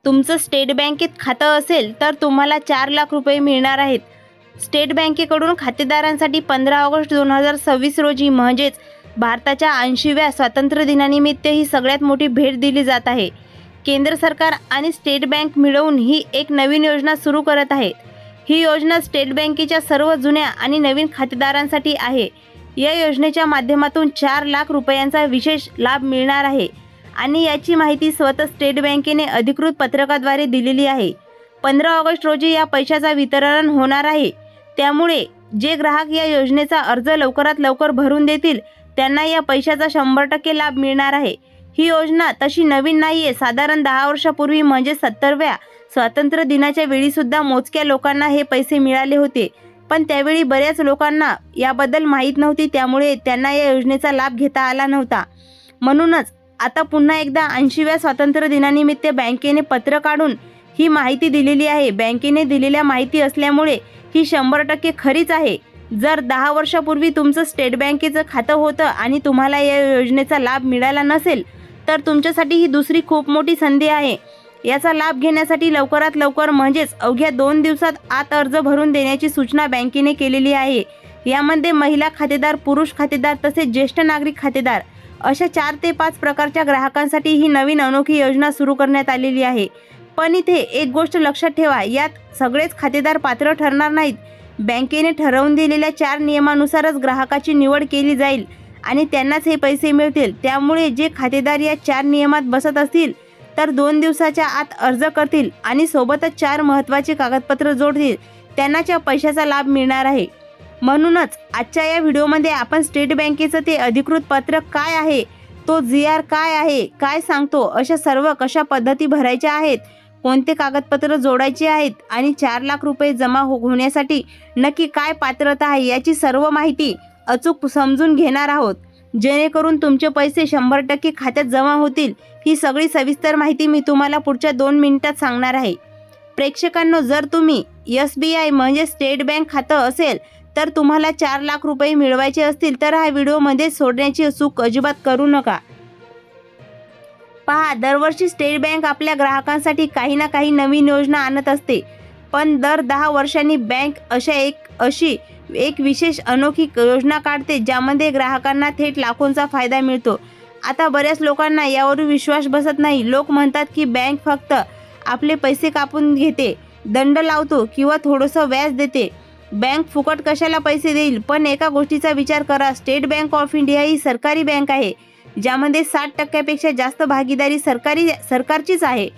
तुमचं स्टेट बँकेत खातं असेल तर तुम्हाला 4 लाख रुपये मिळणार आहेत. स्टेट बँकेकडून खातेदारांसाठी 15 ऑगस्ट 2026 रोजी म्हणजेच भारताच्या 80व्या स्वातंत्र्य दिनानिमित्त ही सगळ्यात मोठी भेट दिली जात आहे. केंद्र सरकार आणि स्टेट बँक मिळवून ही एक नवीन योजना सुरू करत आहे. ही योजना स्टेट बँकेच्या सर्व जुन्या आणि नवीन खातेदारांसाठी आहे. या योजनेच्या माध्यमातून 4 लाख रुपयांचा विशेष लाभ मिळणार आहे आणि याची माहिती स्वतः स्टेट बँकेने अधिकृत पत्रकाद्वारे दिलेली आहे. 15 ऑगस्ट रोजी या पैशाचा वितरण होणार आहे. त्यामुळे जे ग्राहक या योजनेचा अर्ज लवकरात लवकर भरून देतील त्यांना या पैशाचा 100% लाभ मिळणार आहे. ही योजना तशी नवीन नाही आहे. साधारण 10 वर्षापूर्वी म्हणजे 70व्या स्वातंत्र्य दिनाच्या वेळीसुद्धा मोजक्या लोकांना हे पैसे मिळाले होते, पण त्यावेळी बऱ्याच लोकांना याबद्दल माहीत नव्हती, त्यामुळे त्यांना या योजनेचा लाभ घेता आला नव्हता. म्हणूनच आता पुन्हा एकदा 80व्या स्वातंत्र्य दिनानिमित्त बँकेने पत्र काढून ही माहिती दिलेली आहे. बँकेने दिलेल्या माहिती असल्यामुळे ही 100% खरीच आहे. जर 10 वर्षापूर्वी तुमचं स्टेट बँकेचं खातं होतं आणि तुम्हाला या योजनेचा लाभ मिळाला नसेल तर तुमच्यासाठी ही दुसरी खूप मोठी संधी आहे. याचा लाभ घेण्यासाठी लवकरात लवकर म्हणजेच अवघ्या 2 दिवसात आत अर्ज भरून देण्याची सूचना बँकेने केलेली आहे. यामध्ये महिला खातेदार, पुरुष खातेदार तसेच ज्येष्ठ नागरिक खातेदार अशा 4 ते 5 प्रकारच्या ग्राहकांसाठी ही नवीन अनोखी योजना सुरू करण्यात आलेली आहे. पण इथे एक गोष्ट लक्षात ठेवा, यात सगळेच खातेदार पात्र ठरणार नाहीत. बँकेने ठरवून दिलेल्या 4 नियमानुसारच ग्राहकाची निवड केली जाईल आणि त्यांनाच हे पैसे मिळतील. त्यामुळे जे खातेदार या 4 नियमात बसत असतील तर 2 दिवसाच्या आत अर्ज करतील आणि सोबतच 4 महत्त्वाचे कागदपत्र जोडतील त्यांनाच या पैशाचा लाभ मिळणार आहे. म्हणूनच आजच्या या व्हिडिओमध्ये आपण स्टेट बँकेचं ते अधिकृत पत्र काय आहे, तो GR काय आहे, काय सांगतो, अशा सर्व कशा पद्धती भरायच्या आहेत, कोणते कागदपत्र जोडायचे आहेत आणि 4 लाख रुपये जमा होण्यासाठी नक्की काय पात्रता आहे याची सर्व माहिती अचूक समजून घेणार आहोत, जेणेकरून तुमचे पैसे 100% खात्यात जमा होतील. ही सगळी सविस्तर माहिती मी तुम्हाला पुढच्या 2 मिनिटात सांगणार आहे. प्रेक्षकांनो, जर तुम्ही SBI म्हणजे स्टेट बँक खातं असेल तर तुम्हाला 4 लाख रुपये मिळवायचे असतील तर हा व्हिडिओमध्ये सोडण्याची चूक अजिबात करू नका. पहा, दरवर्षी स्टेट बँक आपल्या ग्राहकांसाठी काही ना काही नवीन योजना आणत असते, पण दर 10 वर्षांनी बँक अशी एक विशेष अनोखी योजना काढते ज्यामध्ये ग्राहकांना थेट लाखोंचा फायदा मिळतो. आता बऱ्याच लोकांना यावर विश्वास बसत नाही. लोक म्हणतात की बँक फक्त आपले पैसे कापून घेते, दंड लावतो किंवा थोडंसं व्याज देते. बँक फुकट कशाला पैसे देईल? पण एका गोष्टीचा विचार करा, स्टेट बँक ऑफ इंडिया ही सरकारी बँक आहे ज्यामध्ये 60% जास्त भागीदारी सरकारचीच आहे.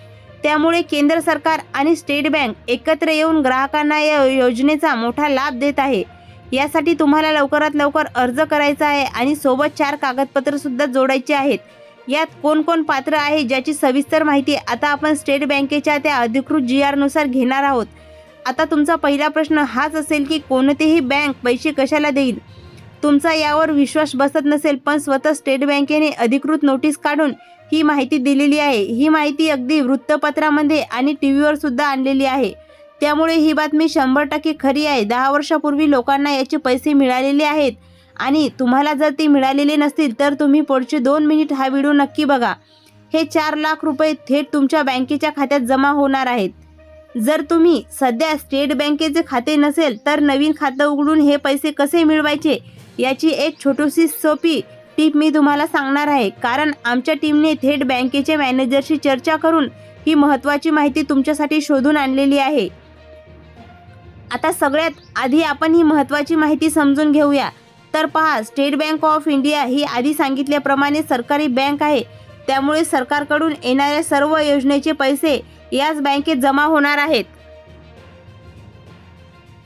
त्यामुळे केंद्र सरकार आणि स्टेट बँक एकत्र येऊन ग्राहकांना या योजनेचा मोठा लाभ देत आहे. यासाठी तुम्हाला लवकरात लवकर अर्ज करायचा आहे आणि सोबत 4 कागदपत्र सुद्धा जोडायचे आहेत. यात कोण कोण पात्र आहे ज्याची सविस्तर माहिती आता आपण स्टेट बँकेच्या त्या अधिकृत GR नुसार घेणार आहोत. आता तुमचा पहिला प्रश्न हाच असेल की कोणतीही बँक पैसे कशाला देईल? तुमचा यावर विश्वास बसत नसेल, पण स्वतः स्टेट बँकेने अधिकृत नोटीस काढून ही माहिती दिलेली आहे. ही माहिती अगदी वृत्तपत्रामध्ये आणि टीव्हीवर सुद्धा आणलेली आहे. त्यामुळे ही बातमी 100% खरी आहे. 10 वर्षापूर्वी लोकांना याचे पैसे मिळालेले आहेत आणि तुम्हाला जर ते मिळालेले नसतील तर तुम्ही पुढचे 2 मिनिट हा व्हिडिओ नक्की बघा. हे 4 लाख रुपये थेट तुमच्या बँकेच्या खात्यात जमा होणार आहेत. जर तुम्ही सध्या स्टेट बँकेचे खाते नसेल तर नवीन खातं उघडून हे पैसे कसे मिळवायचे याची एक छोटीशी सोपी टीप मी तुम्हाला सांगणार आहे. कारण आमच्या टीमने थेट बँकेच्या मॅनेजरशी चर्चा करून ही महत्त्वाची माहिती तुमच्यासाठी शोधून आणलेली आहे. आता सगळ्यात आधी आपण ही महत्त्वाची माहिती समजून घेऊया. तर पहा, स्टेट बँक ऑफ इंडिया ही आधी सांगितल्याप्रमाणे सरकारी बँक आहे. त्यामुळे सरकारकडून येणाऱ्या सर्व योजनेचे पैसे याच बँकेत जमा होणार आहेत.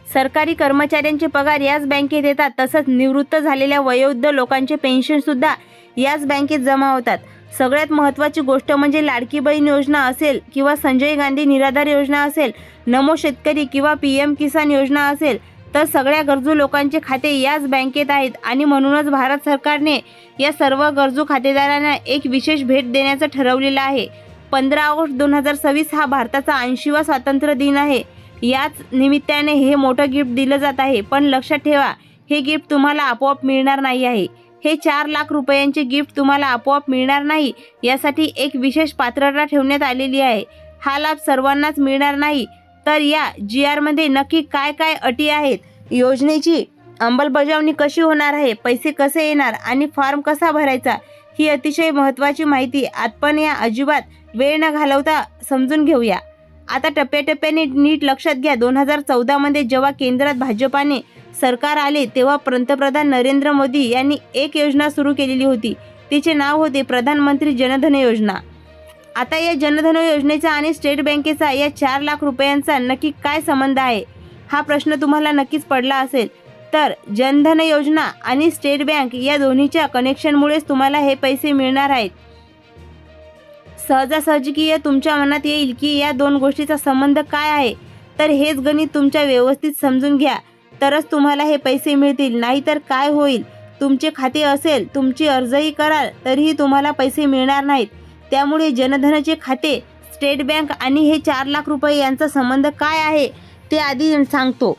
सरकारी कर्मचाऱ्यांचे पगार याच बँकेत येतात. तसंच निवृत्त झालेल्या वयोवृद्ध लोकांचे पेन्शन सुद्धा याच बँकेत जमा होतात. सगळ्यात महत्त्वाची गोष्ट म्हणजे लाडकी बहीण योजना असेल किंवा संजय गांधी निराधार योजना असेल, नमो शेतकरी किंवा PM किसान योजना असेल, तर सगळ्या गरजू लोकांचे खाते याच बँकेत आहेत आणि म्हणूनच भारत सरकारने या सर्व गरजू खातेदारांना एक विशेष भेट देण्याचं ठरवलेलं आहे. 15 ऑगस्ट 2026 हा भारताचा 80वा स्वातंत्र्य दिन आहे. याच निमित्ताने हे मोठं गिफ्ट दिलं जात आहे. पण लक्षात ठेवा, हे गिफ्ट तुम्हाला आपोआप मिळणार नाही आहे. हे 4 लाख रुपयांचे गिफ्ट तुम्हाला आपोआप मिळणार नाही. यासाठी एक विशेष पात्रता ठेवण्यात आलेली आहे. हा लाभ सर्वांनाच मिळणार नाही. तर या GR मध्ये नक्की काय काय अटी आहेत, योजनेची अंमलबजावणी कशी होणार आहे, पैसे कसे येणार आणि फॉर्म कसा भरायचा, ही अतिशय महत्त्वाची माहिती आपण या अजिबात वेळ न घालवता समजून घेऊया. आता टप्प्याटप्प्याने नीट लक्षात घ्या. 2014 मध्ये जेव्हा केंद्रात भाजपाने सरकार आले तेव्हा पंतप्रधान नरेंद्र मोदी यांनी एक योजना सुरू केलेली होती. तिचे नाव होते प्रधानमंत्री जनधन योजना. आता या जनधन योजनेचा आणि स्टेट बँकेचा या 4 लाख रुपयांचा नक्की काय संबंध आहे, हा प्रश्न तुम्हाला नक्कीच पडला असेल. तर जनधन योजना आणि स्टेट बँक या दोन्हीच्या कनेक्शनमुळेच तुम्हाला हे पैसे मिळणार आहेत. सहजासहजी तुमच्या मनात येईल की या दोन गोष्टीचा संबंध काय आहे. तर हेच गणित तुमच्या व्यवस्थित समजून घ्या, तरच तुम्हाला हे पैसे मिळतील. नाहीतर काय होईल, तुमचे खाते असेल, तुमची अर्जही कराल तरीही तुम्हाला पैसे मिळणार नाहीत. त्यामुळे जनधनचे खाते, स्टेट बँक आणि हे 4 लाख रुपये यांचा संबंध काय आहे ते आधी सांगतो.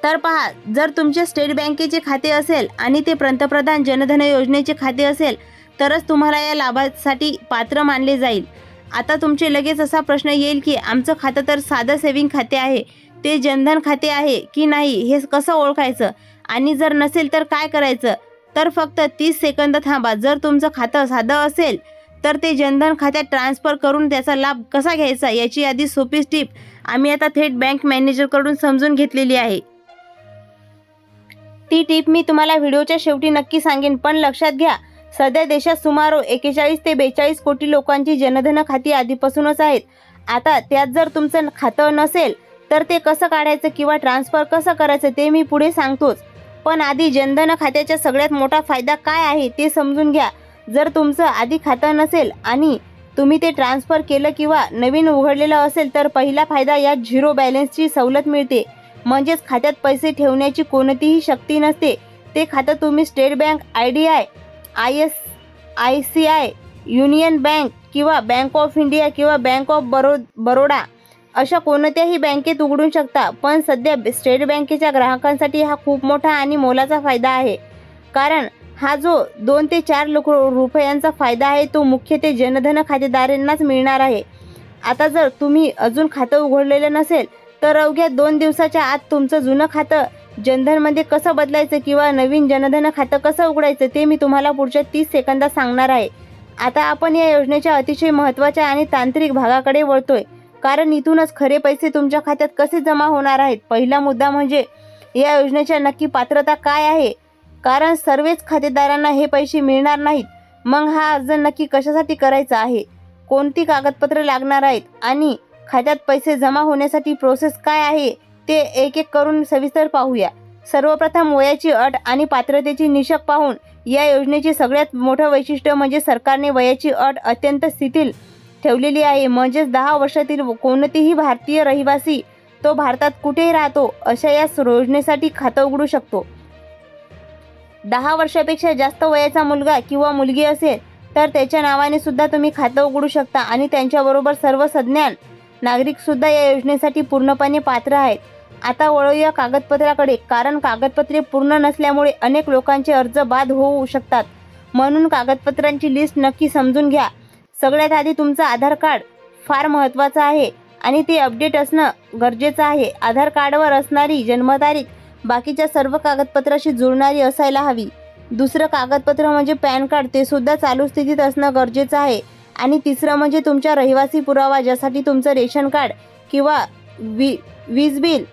तर पहा, जर तुमचे स्टेट बँकेचे खाते असेल आणि ते पंतप्रधान जनधन योजनेचे खाते असेल तरच तुम्हाला या लाभासाठी पात्र मानले जाईल. आता तुमचे लगेच असा प्रश्न येईल की आमचं खातं तर साधं सेविंग खाते आहे, ते जनधन खाते आहे की नाही हे कसं ओळखायचं, आणि जर नसेल तर काय करायचं. तर फक्त 30 सेकंद थांबा. जर तुमचं खातं साधं असेल तर ते जनधन खात्यात ट्रान्सफर करून त्याचा लाभ कसा घ्यायचा याची आधी सोपी टिप आम्ही आता थेट बँक मॅनेजरकडून समजून घेतलेली आहे. ती टिप मी तुम्हाला व्हिडिओच्या शेवटी नक्की सांगेन. पण लक्षात घ्या, सध्या देशात सुमारे 41 ते 42 कोटी लोकांची जनधन खाती आधीपासूनच आहेत. आता त्यात जर तुमचं खातं नसेल तर ते कसं काढायचं किंवा ट्रान्सफर कसं करायचं ते मी पुढे सांगतोच. पण आधी जनधन खात्याचा सगळ्यात मोठा फायदा काय आहे ते समजून घ्या. जर तुमचं आधी खातं नसेल आणि तुम्ही ते ट्रान्सफर केलं किंवा नवीन उघडलेलं असेल तर पहिला फायदा यात 0 बॅलन्सची सवलत मिळते. म्हणजेच खात्यात पैसे ठेवण्याची कोणतीही सक्ती नसते. ते खातं तुम्ही state bank, IDI, ICICI, union bank किंवा बँक ऑफ इंडिया किंवा बँक ऑफ बरोडा अशा कोणत्याही बँकेत उघडू शकता. पण सध्या स्टेट बँकेच्या ग्राहकांसाठी हा खूप मोठा आणि मोलाचा फायदा आहे. कारण हा जो 2 ते 4 लाख रुपयांचा फायदा आहे तो मुख्यत्वे जनधन खातेदारांनाच मिळणार आहे. आता जर तुम्ही अजून खातं उघडलेलं नसेल तर अवघ्या 2 दिवसाच्या आत तुमचं जुनं खातं जनधनमध्ये कसं बदलायचं किंवा नवीन जनधन खातं कसं उघडायचं ते मी तुम्हाला पुढच्या 30 सेकंदात सांगणार आहे. आता आपण या योजनेच्या अतिशय महत्त्वाच्या आणि तांत्रिक भागाकडे वळतोय, कारण इथूनच खरे पैसे तुमच्या खात्यात कसे जमा होणार आहेत. पहिला मुद्दा म्हणजे या योजनेच्या नक्की पात्रता काय आहे, कारण सर्वच खातेदारांना हे पैसे मिळणार नाहीत. मग हा अर्ज नक्की कशासाठी करायचा आहे, कोणती कागदपत्रे लागणार आहेत आणि खात्यात पैसे जमा होण्यासाठी प्रोसेस काय आहे ते एक एक करून सविस्तर पाहूया. सर्वप्रथम वयाची अट आणि पात्रतेची निकष पाहून या योजनेचे सगळ्यात मोठं वैशिष्ट्य म्हणजे सरकारने वयाची अट अत्यंत शिथिल ठेवलेली आहे. म्हणजेच 10 वर्षातील कोणतीही भारतीय रहिवासी, तो भारतात कुठेही राहतो, अशा या योजनेसाठी खातं उघडू शकतो. 10 वर्षापेक्षा जास्त वयाचा मुलगा किंवा मुलगी असेल तर त्याच्या नावाने सुद्धा तुम्ही खातं उघडू शकता आणि त्यांच्याबरोबर सर्व सज्ञान नागरिकसुद्धा या योजनेसाठी पूर्णपणे पात्र आहेत. आता वळूया कागदपत्राकडे, कारण कागदपत्रे पूर्ण नसल्यामुळे अनेक लोकांचे अर्ज बाद होऊ शकतात. म्हणून कागदपत्रांची लिस्ट नक्की समजून घ्या. सगळ्यात आधी तुमचं आधार कार्ड फार महत्त्वाचं आहे आणि ते अपडेट असणं गरजेचं आहे. आधार कार्डवर असणारी जन्मतारीख बाकीच्या सर्व कागदपत्राशी जुळणारी असायला हवी. दुसरं कागदपत्र म्हणजे पॅन कार्ड, ते सुद्धा चालू स्थितीत असणं गरजेचं आहे. आणि तिसरं म्हणजे तुमचा रहिवासी पुरावा, ज्यासाठी तुमचं रेशन कार्ड किंवा वीज बिल,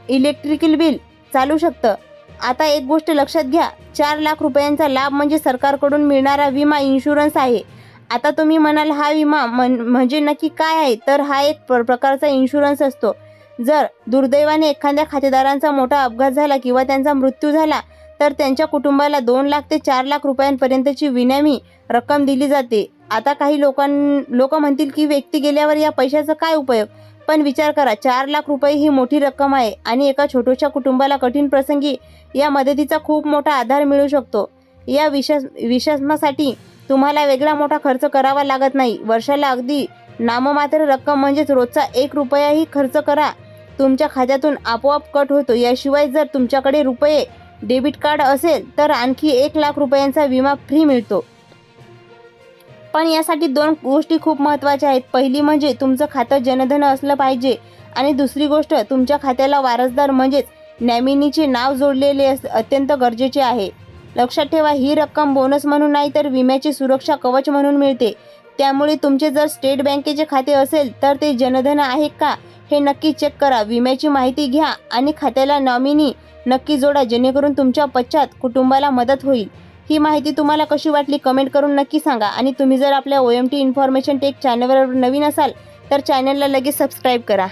इलेक्ट्रिकल बिल चालू शकतं. आता एक गोष्ट लक्षात घ्या, 4 लाख रुपयांचा लाभ म्हणजे सरकारकडून मिळणारा विमा इन्शुरन्स आहे. आता तुम्ही म्हणाल हा विमा म्हणजे नक्की काय आहे, तर हा एक प्रकारचा इन्शुरन्स असतो. जर दुर्दैवाने एखाद्या खातेदारांचा मोठा अपघात झाला किंवा त्यांचा मृत्यू झाला तर त्यांच्या कुटुंबाला 2 लाख ते 4 लाख रुपयांपर्यंतची विनामी रक्कम दिली जाते. आता काही लोक म्हणतील की व्यक्ती गेल्यावर या पैशाचा काय उपयोग, पण विचार करा, 4 लाख रुपये ही मोठी रक्कम आहे आणि एका छोट्याशा कुटुंबाला कठीण प्रसंगी या मदतीचा खूप मोठा आधार मिळू शकतो. या विषमासाठी तुम्हाला वेगळा मोठा खर्च करावा लागत नाही. वर्षाला अगदी नाममात्र रक्कम म्हणजेच रोजचा 1 रुपयाही खर्च करा तुमच्या खात्यातून आपोआप कट होतो. याशिवाय जर तुमच्याकडे रुपये डेबिट कार्ड असेल तर आणखी 1 लाख रुपयांचा विमा फ्री मिळतो. पण यासाठी 2 गोष्टी खूप महत्त्वाच्या आहेत. पहिली म्हणजे तुमचं खातं जनधन असलं पाहिजे आणि दुसरी गोष्ट तुमच्या खात्याला वारसदार म्हणजेच नॉमिनीचे नाव जोडलेले अत्यंत गरजेचे आहे. लक्षात ठेवा, ही रक्कम बोनस म्हणून नाही तर विम्याचे सुरक्षा कवच म्हणून मिळते. त्यामुळे तुमचे जर स्टेट बँकेचे खाते असेल तर ते जनधन आहे का हे नक्की चेक करा. विम्याची माहिती घ्या आणि खात्याला नॉमिनी नक्की जोडा, जेणेकरून तुमच्या पश्चात कुटुंबाला मदत होईल. ही माहिती तुम्हाला कशी वाटली कमेंट करून नक्की सांगा. आणि तुम्ही जर आपल्या OMT इन्फॉर्मेशन टेक चॅनलवर नवीन असाल तर चॅनलला लगेच सबस्क्राईब करा.